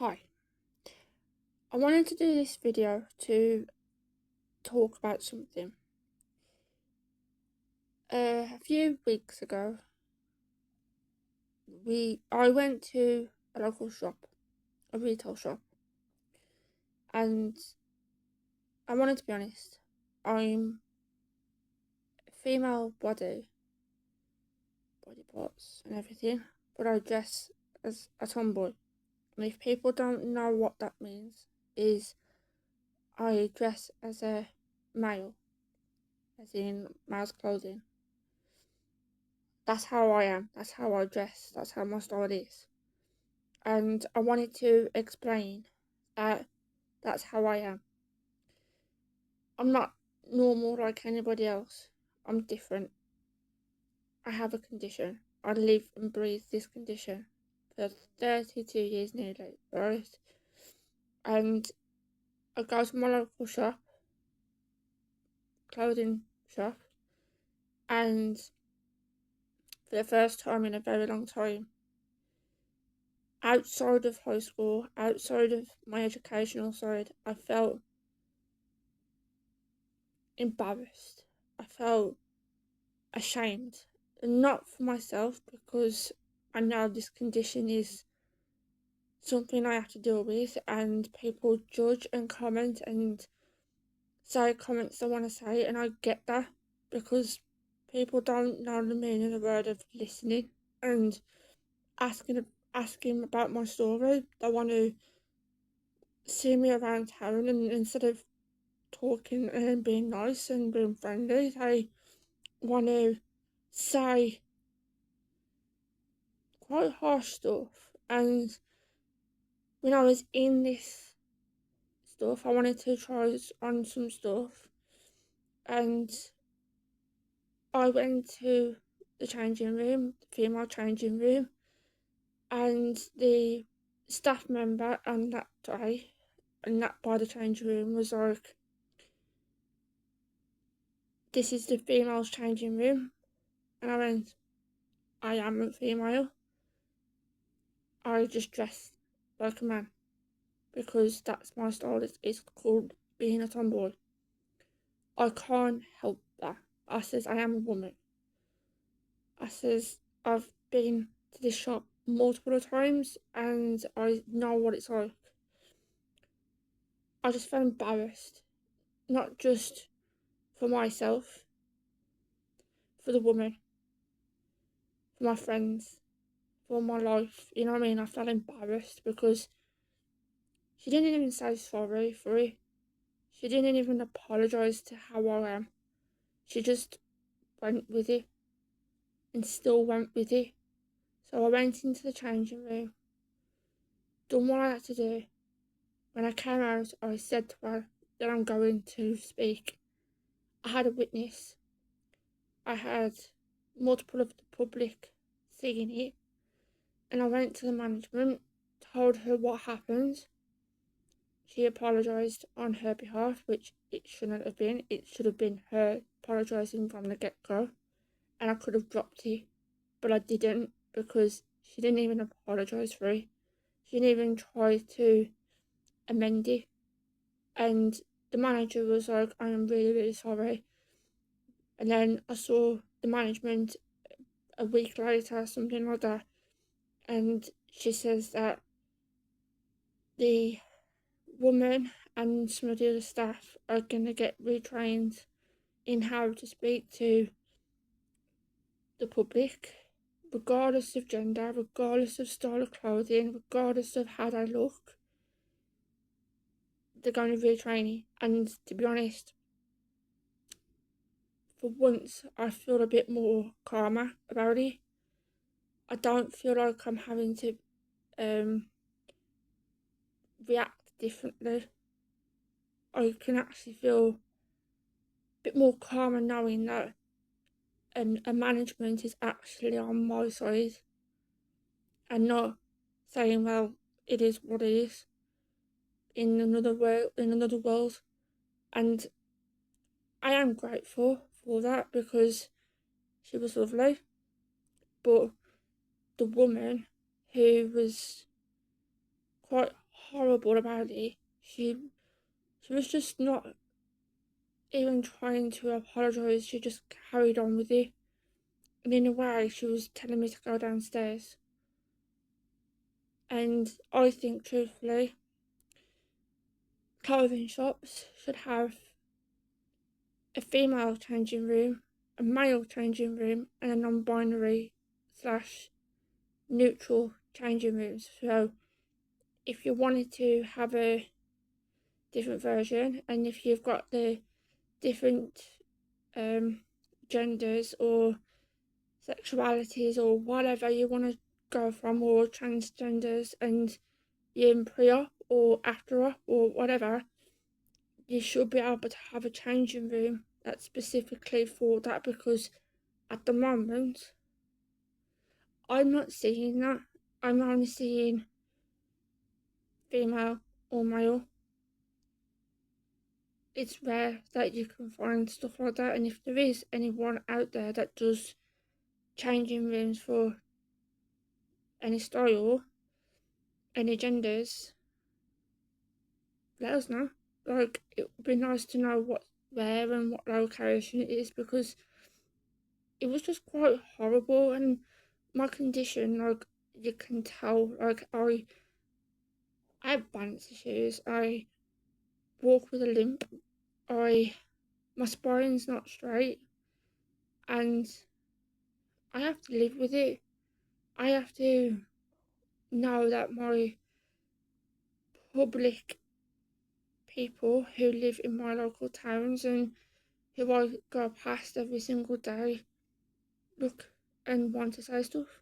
Hi, I wanted to do this video to talk about something. A few weeks ago, I went to a local shop, a retail shop, and I wanted to be honest. I'm a female body parts and everything, but I dress as a tomboy. And if people don't know what that means, is I dress as a male, as in male's clothing. That's how I am. That's how I dress. That's how my style is. And I wanted to explain that that's how I am. I'm not normal like anybody else. I'm different. I have a condition. I live and breathe this condition for 32 years nearly, right? And I go to my local shop, clothing shop, and for the first time in a very long time, outside of high school, outside of my educational side, I felt embarrassed. I felt ashamed. And not for myself, because I know this condition is something I have to deal with, and people judge and comment and say comments they want to say, and I get that because people don't know the meaning of the word of listening and asking about my story. They want to see me around town, and instead of talking and being nice and being friendly, they want to say quite harsh stuff. And when I was in this stuff, I wanted to try on some stuff, and I went to the changing room, the female changing room, and the staff member on that day, and that by the changing room, was like, "This is the female's changing room," and I went, "I am a female. I just dress like a man because that's my style. It's called being a tomboy. I can't help that." I says, "I am a woman." I says, "I've been to this shop multiple times and I know what it's like." I just felt embarrassed, not just for myself, for the woman, for my friends, for my life. You know what I mean? I felt embarrassed because she didn't even say sorry for it. She didn't even apologise to how I am. She just went with it and still went with it. So I went into the changing room, done what I had to do. When I came out, I said to her that I'm going to speak. I had a witness. I had multiple of the public seeing it, and I went to the management, told her what happened. She apologised on her behalf, which it shouldn't have been. It should have been her apologising from the get-go, and I could have dropped it, but I didn't because she didn't even apologise for it. She didn't even try to amend it, and the manager was like, "I am really, really sorry." And then I saw the management a week later, something like that, and she says that the woman and some of the other staff are going to get retrained in how to speak to the public, regardless of gender, regardless of style of clothing, regardless of how they look. They're going to retrain it. And to be honest, for once, I feel a bit more calmer about it. I don't feel like I'm having to react differently. I can actually feel a bit more calmer knowing that a management is actually on my side and not saying, "Well, it is what it is," in another world. And I am grateful for that because she was lovely. But the woman who was quite horrible about it. She was just not even trying to apologise. She just carried on with it. And in a way, she was telling me to go downstairs. And I think, truthfully, clothing shops should have a female changing room, a male changing room, and a non-binary slash neutral changing rooms. So if you wanted to have a different version, and if you've got the different genders or sexualities or whatever you want to go from, or transgenders, and you're in pre-op or after-op or whatever, you should be able to have a changing room that's specifically for that, because at the moment I'm not seeing that. I'm only seeing female or male. It's rare that you can find stuff like that, and if there is anyone out there that does changing rooms for any style, any genders, let us know. Like, it would be nice to know where and what location it is, because it was just quite horrible. And my condition, like, you can tell, like, I have balance issues, I walk with a limp, my spine's not straight, and I have to live with it. I have to know that my public people who live in my local towns and who I go past every single day look and want to say stuff.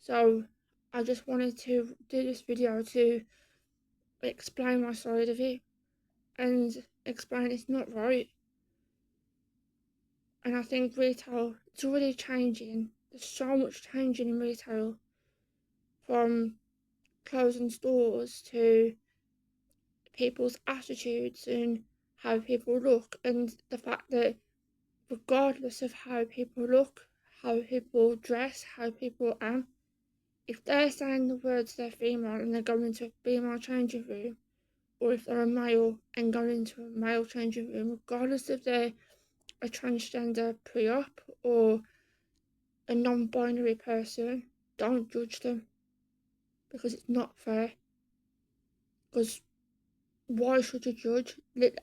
So I just wanted to do this video to explain my side of it and explain it's not right. And I think retail, it's already changing. There's so much changing in retail, from closing stores to people's attitudes and how people look, and the fact that regardless of how people look, how people dress, how people are, if they're saying the words they're female and they're going into a female changing room, or if they're a male and going into a male changing room, regardless if they're a transgender pre-op or a non-binary person, don't judge them, because it's not fair. Because why should you judge?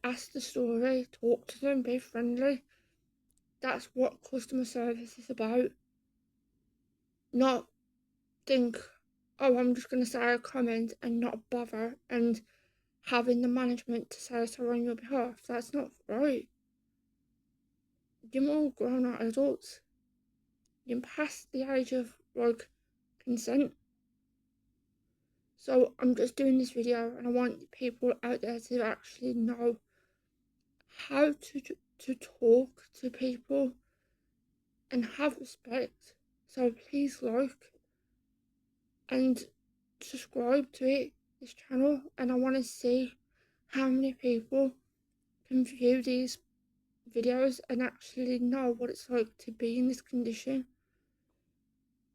Ask the story, talk to them, be friendly. That's what customer service is about. Not think, oh, I'm just going to say a comment and not bother and having the management to say so on your behalf. That's not right. You're all grown up adults. You're past the age of, like, consent. So I'm just doing this video, and I want people out there to actually know how to talk to people and have respect. So please like and subscribe to this channel, and I want to see how many people can view these videos and actually know what it's like to be in this condition.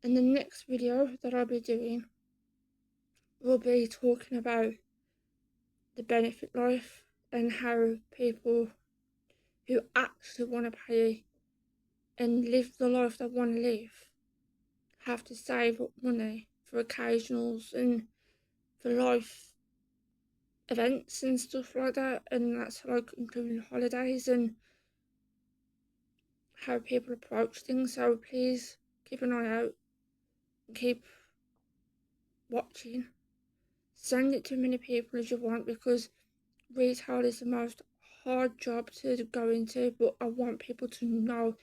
And the next video that I'll be doing will be talking about the benefit life and how people who actually want to pay and live the life they want to live have to save up money for occasionals and for life events and stuff like that, and that's like including holidays and how people approach things. So please keep an eye out, keep watching, send it to as many people as you want, because retail is the most hard job to go into, but I want people to know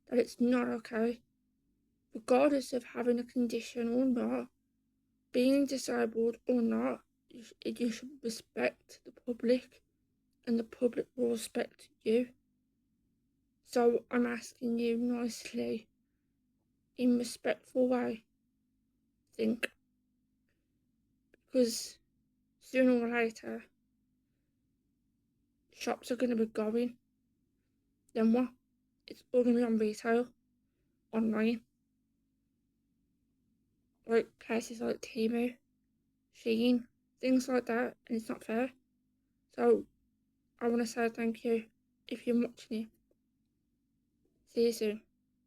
that it's not okay, regardless of having a condition or not, being disabled or not. You should respect the public, and the public will respect you. So I'm asking you nicely, in a respectful way, think, because sooner or later shops are going to be going. Then what? It's all going to be on retail, online, like places like Temu, Shein, things like that, and it's not fair. So I want to say thank you if you're watching it. See you soon.